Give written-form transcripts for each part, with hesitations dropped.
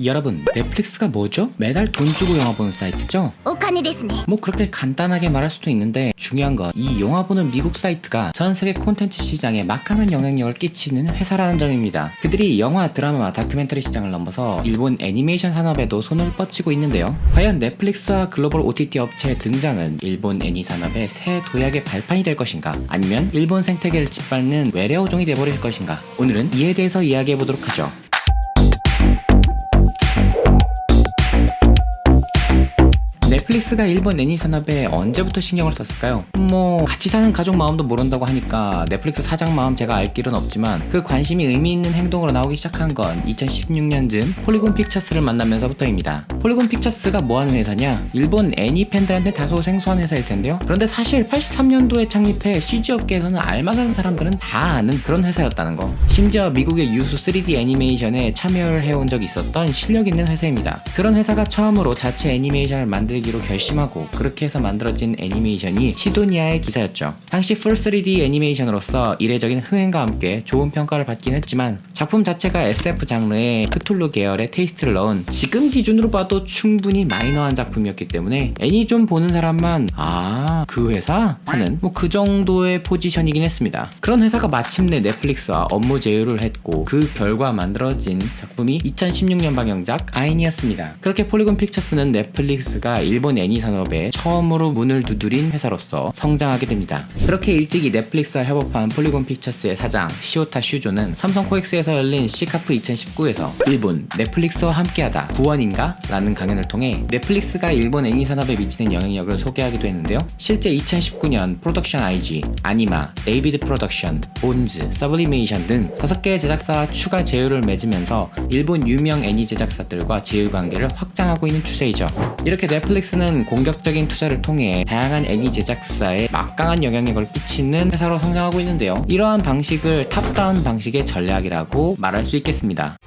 여러분, 넷플릭스가 뭐죠? 매달 돈 주고 영화 보는 사이트죠? お金ですね。 뭐 그렇게 간단하게 말할 수도 있는데 중요한 건 이 영화 보는 미국 사이트가 전 세계 콘텐츠 시장에 막강한 영향력을 끼치는 회사라는 점입니다. 그들이 영화, 드라마, 다큐멘터리 시장을 넘어서 일본 애니메이션 산업에도 손을 뻗치고 있는데요. 과연 넷플릭스와 글로벌 OTT 업체의 등장은 일본 애니 산업의 새 도약의 발판이 될 것인가? 아니면 일본 생태계를 짓밟는 외래어종이 돼버릴 것인가? 오늘은 이에 대해서 이야기해보도록 하죠. 넷플릭스가 일본 애니 산업에 언제부터 신경을 썼을까요? 뭐 같이 사는 가족 마음도 모른다고 하니까 넷플릭스 사장 마음 제가 알 길은 없지만 그 관심이 의미 있는 행동으로 나오기 시작한 건 2016년쯤 폴리곤 픽처스를 만나면서부터입니다. 폴리곤 픽처스가 뭐하는 회사냐? 일본 애니 팬들한테 다소 생소한 회사일 텐데요. 그런데 사실 83년도에 창립해 CG 업계에서는 알만한 사람들은 다 아는 그런 회사였다는 거. 심지어 미국의 유수 3D 애니메이션에 참여를 해온 적이 있었던 실력 있는 회사입니다. 그런 회사가 처음으로 자체 애니메이션을 만들기로 결심하고 그렇게 해서 만들어진 애니메이션이 시도니아의 기사였죠. 당시 풀 3D 애니메이션으로서 이례적인 흥행과 함께 좋은 평가를 받긴 했지만 작품 자체가 SF 장르의 크툴루 계열의 테이스트를 넣은 지금 기준으로 봐도 충분히 마이너한 작품이었기 때문에 애니 좀 보는 사람만 그 회사? 하는 뭐 그 정도의 포지션이긴 했습니다. 그런 회사가 마침내 넷플릭스와 업무 제휴를 했고 그 결과 만들어진 작품이 2016년 방영작 아인이었습니다. 그렇게 폴리곤 픽처스는 넷플릭스가 일본 애니 산업에 처음으로 문을 두드린 회사로서 성장하게 됩니다. 그렇게 일찍이 넷플릭스와 협업한 폴리곤 픽처스의 사장 시오타 슈조는 삼성 코엑스에서 열린 시카프 2019에서 일본 넷플릭스와 함께하다 구원인가? 라는 강연을 통해 넷플릭스가 일본 애니 산업에 미치는 영향력을 소개하기도 했는데요. 실제 2019년 프로덕션 IG, 아니마, 데이비드 프로덕션, 본즈, 서블리메이션 등 5개의 제작사와 추가 제휴를 맺으면서 일본 유명 애니 제작사들과 제휴 관계를 확장하고 있는 추세이죠. 이렇게 넷플릭스는 공격적인 투자를 통해 다양한 애니 제작사에 막강한 영향력을 끼치는 회사로 성장하고 있는데요. 이러한 방식을 탑다운 방식의 전략이라고 말할 수 있겠습니다.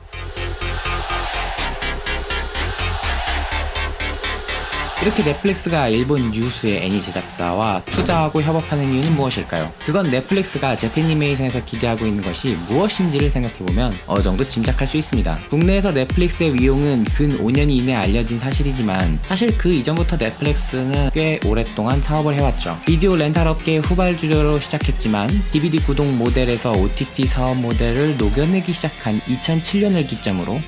이렇게 넷플릭스가 일본 유수의 애니 제작사와 투자하고 협업하는 이유는 무엇일까요? 그건 넷플릭스가 재팬니메이션에서 기대하고 있는 것이 무엇인지를 생각해보면 어느 정도 짐작할 수 있습니다. 국내에서 넷플릭스의 위용은 근 5년 이내 알려진 사실이지만 사실 그 이전부터 넷플릭스는 꽤 오랫동안 사업을 해왔죠. 비디오 렌탈 업계의 후발주자로 시작했지만 DVD 구독 모델에서 OTT 사업 모델을 녹여내기 시작한 2007년을 기점으로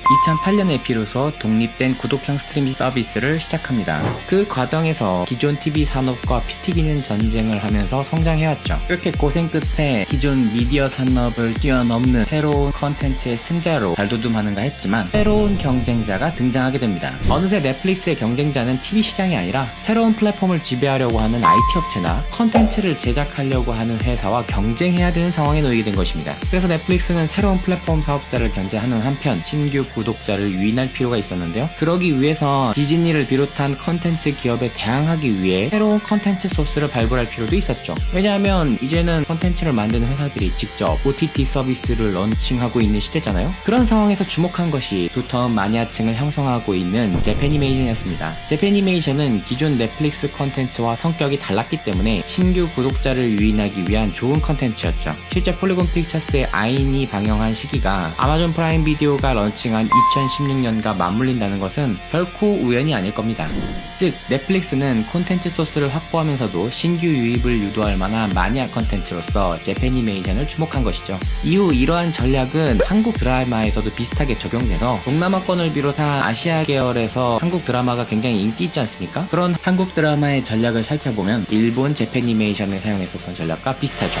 2008년에 비로소 독립된 구독형 스트리밍 서비스를 시작합니다. 그 과정에서 기존 TV 산업과 피 튀기는 전쟁을 하면서 성장해왔죠. 이렇게 고생 끝에 기존 미디어 산업을 뛰어넘는 새로운 컨텐츠의 승자로 발돋움하는가 했지만 새로운 경쟁자가 등장하게 됩니다. 어느새 넷플릭스의 경쟁자는 TV 시장이 아니라 새로운 플랫폼을 지배하려고 하는 IT 업체나 컨텐츠를 제작하려고 하는 회사와 경쟁해야 되는 상황에 놓이게 된 것입니다. 그래서 넷플릭스는 새로운 플랫폼 사업자를 견제하는 한편 신규 구독자를 유인할 필요가 있었는데요. 그러기 위해서 디즈니를 비롯한 컨텐츠 기업에 대항하기 위해 새로운 컨텐츠 소스를 발굴할 필요도 있었죠. 왜냐하면 이제는 컨텐츠를 만드는 회사들이 직접 OTT 서비스를 런칭하고 있는 시대잖아요. 그런 상황에서 주목한 것이 두터운 마니아층을 형성하고 있는 재팬니메이션이었습니다. 재팬니메이션은 기존 넷플릭스 컨텐츠와 성격이 달랐기 때문에 신규 구독자를 유인하기 위한 좋은 컨텐츠였죠. 실제 폴리곤 픽처스의 아인이 방영한 시기가 아마존 프라임 비디오가 런칭한 2016년과 맞물린다는 것은 결코 우연이 아닐 겁니다. 즉 넷플릭스는 콘텐츠 소스를 확보하면서도 신규 유입을 유도할 만한 마니아 컨텐츠로서 재팬니메이션을 주목한 것이죠. 이후 이러한 전략은 한국 드라마에서도 비슷하게 적용돼서 동남아권을 비롯한 아시아 계열에서 한국 드라마가 굉장히 인기 있지 않습니까? 그런 한국 드라마의 전략을 살펴보면 일본 재팬니메이션에 사용했었던 전략과 비슷하죠.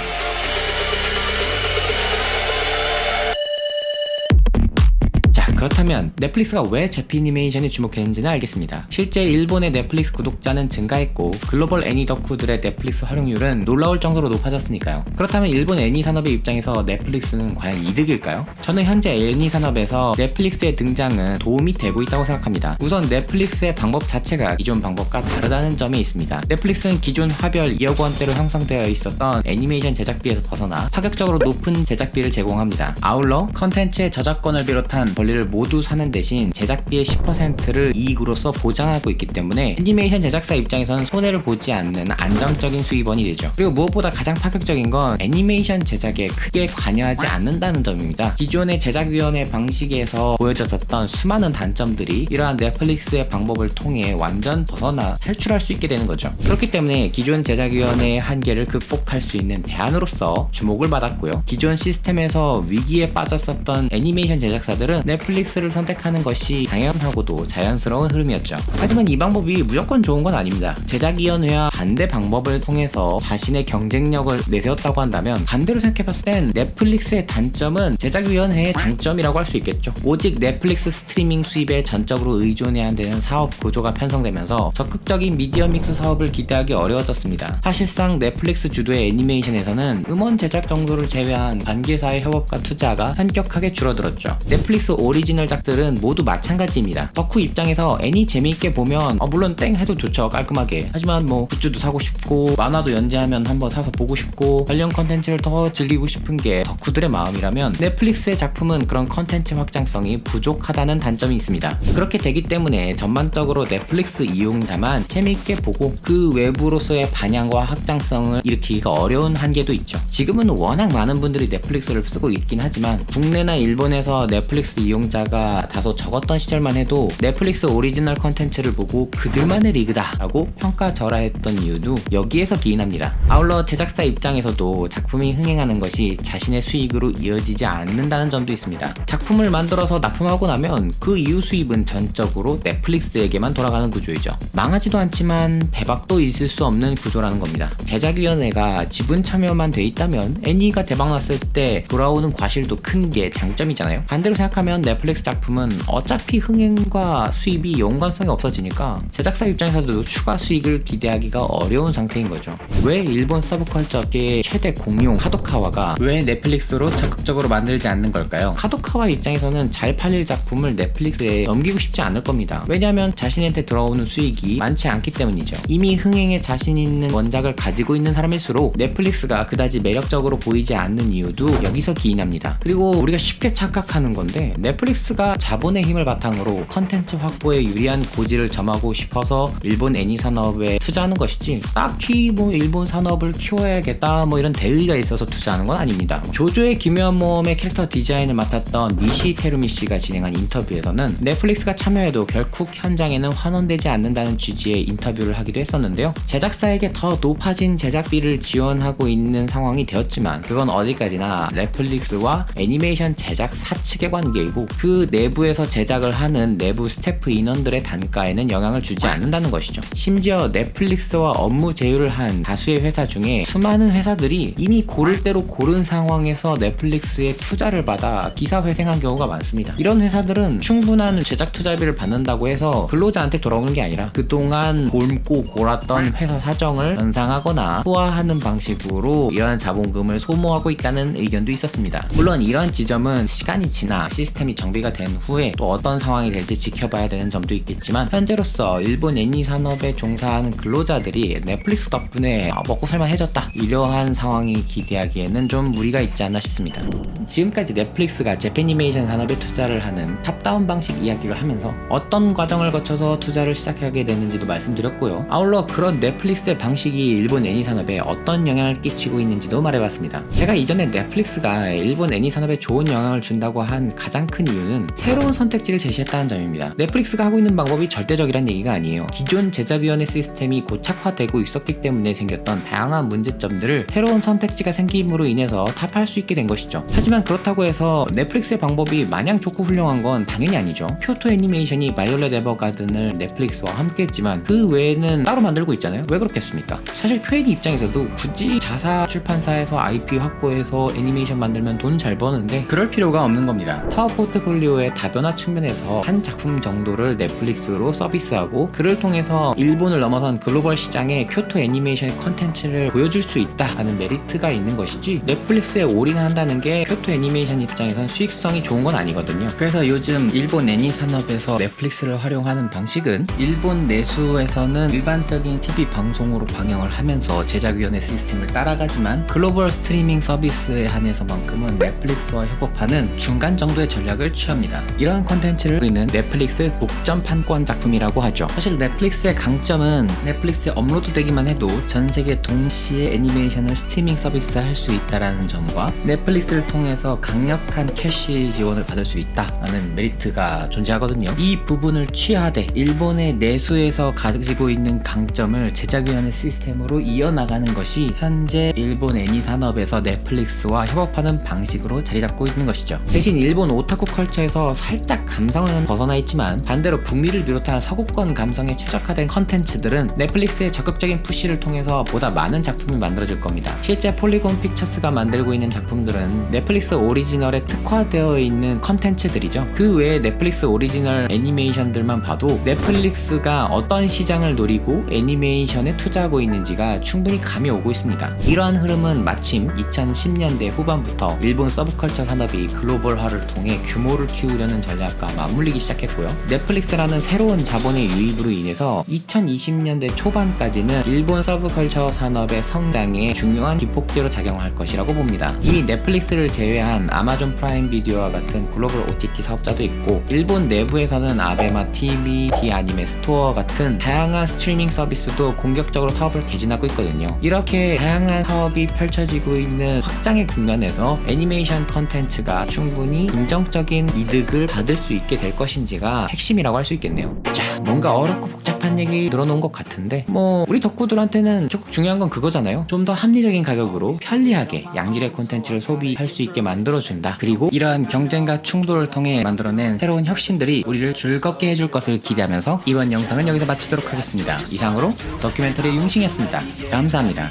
그렇다면 넷플릭스가 왜 재팬니메이션에 주목했는지는 알겠습니다. 실제 일본의 넷플릭스 구독자는 증가했고 글로벌 애니 덕후들의 넷플릭스 활용률은 놀라울 정도로 높아졌으니까요. 그렇다면 일본 애니 산업의 입장에서 넷플릭스는 과연 이득일까요? 저는 현재 애니 산업에서 넷플릭스의 등장은 도움이 되고 있다고 생각합니다. 우선 넷플릭스의 방법 자체가 기존 방법과 다르다는 점이 있습니다. 넷플릭스는 기존 화별 2억 원대로 형성되어 있었던 애니메이션 제작비에서 벗어나 파격적으로 높은 제작비를 제공합니다. 아울러 컨텐츠의 저작권을 비롯한 권리를 모두 사는 대신 제작비의 10%를 이익으로서 보장하고 있기 때문에 애니메이션 제작사 입장에서는 손해를 보지 않는 안정적인 수입원이 되죠. 그리고 무엇보다 가장 파격적인 건 애니메이션 제작에 크게 관여하지 않는다는 점입니다. 기존의 제작위원회 방식에서 보여졌었던 수많은 단점들이 이러한 넷플릭스의 방법을 통해 완전 벗어나 탈출할 수 있게 되는 거죠. 그렇기 때문에 기존 제작위원회의 한계를 극복할 수 있는 대안으로서 주목을 받았고요. 기존 시스템에서 위기에 빠졌었던 애니메이션 제작사들은 넷플릭스를 선택하는 것이 당연하고도 자연스러운 흐름이었죠. 하지만 이 방법이 무조건 좋은 건 아닙니다. 제작위원회와 반대 방법을 통해서 자신의 경쟁력을 내세웠다고 한다면 반대로 생각해봤을 땐 넷플릭스의 단점은 제작위원회의 장점이라고 할 수 있겠죠. 오직 넷플릭스 스트리밍 수입에 전적으로 의존해야 되는 사업 구조가 편성되면서 적극적인 미디어 믹스 사업을 기대하기 어려워졌습니다. 사실상 넷플릭스 주도의 애니메이션에서는 음원 제작 정도를 제외한 관계사의 협업과 투자가 현격하게 줄어들었죠. 넷플릭스 오리지널작들은 모두 마찬가지입니다. 덕후 입장에서 애니 재미있게 보면 물론 땡 해도 좋죠, 깔끔하게. 하지만 뭐 굿즈도 사고 싶고 만화도 연재하면 한번 사서 보고 싶고 관련 컨텐츠를 더 즐기고 싶은 게 덕후들의 마음이라면 넷플릭스의 작품은 그런 컨텐츠 확장성이 부족하다는 단점이 있습니다. 그렇게 되기 때문에 전반적으로 넷플릭스 이용자만 재미있게 보고 그 외부로서의 반향과 확장성을 일으키기가 어려운 한계도 있죠. 지금은 워낙 많은 분들이 넷플릭스를 쓰고 있긴 하지만 국내나 일본에서 넷플릭스 이용자가 다소 적었던 시절만 해도 넷플릭스 오리지널 컨텐츠를 보고 그들만의 리그다 라고 평가절하했던 이유도 여기에서 기인합니다. 아울러 제작사 입장에서도 작품이 흥행하는 것이 자신의 수익으로 이어지지 않는다는 점도 있습니다. 작품을 만들어서 납품하고 나면 그 이후 수입은 전적으로 넷플릭스에게만 돌아가는 구조이죠. 망하지도 않지만 대박도 있을 수 없는 구조라는 겁니다. 제작위원회가 지분 참여만 돼 있다면 애니가 대박났을 때 돌아오는 과실도 큰 게 장점이잖아요. 반대로 생각하면 넷플릭스 작품은 어차피 흥행과 수입이 연관성이 없어지니까 제작사 입장에서도 추가 수익을 기대하기가 어려운 상태인 거죠. 왜 일본 서브컬처계의 최대 공룡 카도카와가 왜 넷플릭스로 적극적으로 만들지 않는 걸까요? 카도카와 입장에서는 잘 팔릴 작품을 넷플릭스에 넘기고 싶지 않을 겁니다. 왜냐하면 자신한테 들어오는 수익이 많지 않기 때문이죠. 이미 흥행에 자신 있는 원작을 가지고 있는 사람일수록 넷플릭스가 그다지 매력적으로 보이지 않는 이유도 여기서 기인합니다. 그리고 우리가 쉽게 착각하는 건데 넷플릭스가 자본의 힘을 바탕으로 컨텐츠 확보에 유리한 고지를 점하고 싶어서 일본 애니 산업에 투자하는 것이지 딱히 뭐 일본 산업을 키워야겠다 뭐 이런 대의가 있어서 투자하는 건 아닙니다. 조조의 기묘한 모험의 캐릭터 디자인을 맡았던 니시 테루미 씨가 진행한 인터뷰에서는 넷플릭스가 참여해도 결국 현장에는 환원되지 않는다는 취지의 인터뷰를 하기도 했었는데요. 제작사에게 더 높아진 제작비를 지원하고 있는 상황이 되었지만 그건 어디까지나 넷플릭스와 애니메이션 제작사 측의 관계이고 그 내부에서 제작을 하는 내부 스태프 인원들의 단가에는 영향을 주지 않는다는 것이죠. 심지어 넷플릭스와 업무 제휴를 한 다수의 회사 중에 수많은 회사들이 이미 고를 대로 고른 상황에서 넷플릭스에 투자를 받아 기사회생한 경우가 많습니다. 이런 회사들은 충분한 제작 투자비를 받는다고 해서 근로자한테 돌아오는 게 아니라 그동안 곪고 골았던 회사 사정을 연상하거나 소화하는 방식으로 이러한 자본금을 소모하고 있다는 의견도 있었습니다. 물론 이런 지점은 시간이 지나 시스템이 정비가 된 후에 또 어떤 상황이 될지 지켜봐야 되는 점도 있겠지만 현재로서 일본 애니 산업에 종사하는 근로자들이 넷플릭스 덕분에 먹고 살만해졌다 이러한 상황이 기대하기에는 좀 무리가 있지 않나 싶습니다. 지금까지 넷플릭스가 재패니메이션 산업에 투자를 하는 탑다운 방식 이야기를 하면서 어떤 과정을 거쳐서 투자를 시작하게 됐는지도 말씀드렸고요. 아울러 그런 넷플릭스의 방식이 일본 애니 산업에 어떤 영향을 끼치고 있는지도 말해봤습니다. 제가 이전에 넷플릭스가 일본 애니 산업에 좋은 영향을 준다고 한 가장 큰 이유는 새로운 선택지를 제시했다는 점입니다. 넷플릭스가 하고 있는 방법이 절대적이란 얘기가 아니에요. 기존 제작위원회 시스템이 고착화되고 있었기 때문에 생겼던 다양한 문제점들을 새로운 선택지가 생김으로 인해서 타파할 수 있게 된 것이죠. 하지만 그렇다고 해서 넷플릭스의 방법이 마냥 좋고 훌륭한 건 당연히 아니죠. 쿄토 애니메이션이 바이올렛 에버가든을 넷플릭스와 함께 했지만 그 외에는 따로 만들고 있잖아요. 왜 그렇겠습니까? 사실 쿄애니 입장에서도 굳이 자사 출판사에서 IP 확보해서 애니메이션 만들면 돈 잘 버는데 그럴 필요가 없는 겁니다. 사업 포트폴리오의 다변화 측면에서 한 작품 정도를 넷플릭스로 서비스하고 그를 통해서 일본을 넘어선 글로벌 시장에 쿄토 애니메이션의 컨텐츠를 보여줄 수 있다는 메리트가 있는 것이지 넷플릭스에 올인한다는 게 쿄토 애니메이션 입장에선 수익성이 좋은 건 아니거든요. 그래서 요즘 일본 애니 산업에서 넷플릭스를 활용하는 방식은 일본 내수에서는 일반적인 TV 방송으로 방영을 하면서 제작위원회 시스템을 따라가지만 글로벌 스트리밍 서비스에 한해서만큼은 넷플릭스와 협업하는 중간 정도의 전략을 취합니다. 이러한 컨텐츠를 우리는 넷플릭스 독점 판권 작품이라고 하죠. 사실 넷플릭스의 강점은 넷플릭스에 업로드되기만 해도 전 세계 동시에 애니메이션을 스트리밍 서비스할 수 있다라는 점과 넷플릭스를 통해서 강력한 캐시 지원을 받을 수 있다라는 메리트가 존재하거든요. 이 부분을 취하되 일본의 내수에서 가지고 있는 강점을 제작위원회 시스템으로 이어나가는 것이 현재 일본 애니 산업에서 넷플릭스와 협업하는 방식으로 자리 잡고 있는 것이죠. 대신 일본 오타쿠 컬처에서 살짝 감성은 벗어나 있지만 반대로 북미를 비롯한 서구권 감성에 최적화된 컨텐츠들은 넷플릭스의 적극적인 푸시를 통해서 보다 많은 작품이 만들어질 겁니다. 실제 폴리곤 픽처스가 만들고 있는 작품들은 넷플릭스 오리지널에 특화되어 있는 컨텐츠들이죠. 그 외에 넷플릭스 오리지널 애니메이션들만 봐도 넷플릭스가 어떤 시장을 노리고 애니메이션에 투자하고 있는지가 충분히 감이 오고 있습니다. 이러한 흐름은 마침 2010년대 후반부터 일본 서브컬처 산업이 글로벌화를 통해 규모를 키우려는 전략과 맞물리기 시작했고요. 넷플릭스라는 새로운 자본의 유입으로 인해서 2020년대 초반까지는 일본 서브컬처 산업의 성장에 중요한 기폭제로 작용할 것이라고 봅니다. 이미 넷플릭스를 제외한 아마존 프라임 비디오와 같은 글로벌 OTT 사업자도 있고 일본 내부에서는 아베마 TV, D아니메 스토어 같은 다양한 스트리밍 서비스도 공격적으로 사업을 개진하고 있거든요. 이렇게 다양한 사업이 펼쳐지고 있는 확장의 국면에서 애니메이션 컨텐츠가 충분히 긍정적인 이득을 받을 수 있게 될 것인지가 핵심이라고 할 수 있겠네요. 자, 뭔가 어렵고 복잡한 얘기 들어놓은 것 같은데 우리 덕후들한테는 결국 중요한 건 그거잖아요. 좀 더 합리적인 가격으로 편리하게 양질의 콘텐츠를 소비할 수 있게 만들어준다. 그리고 이러한 경쟁과 충돌을 통해 만들어낸 새로운 혁신들이 우리를 즐겁게 해줄 것을 기대하면서 이번 영상은 여기서 마치도록 하겠습니다. 이상으로 다큐멘터리 융싱이었습니다. 감사합니다.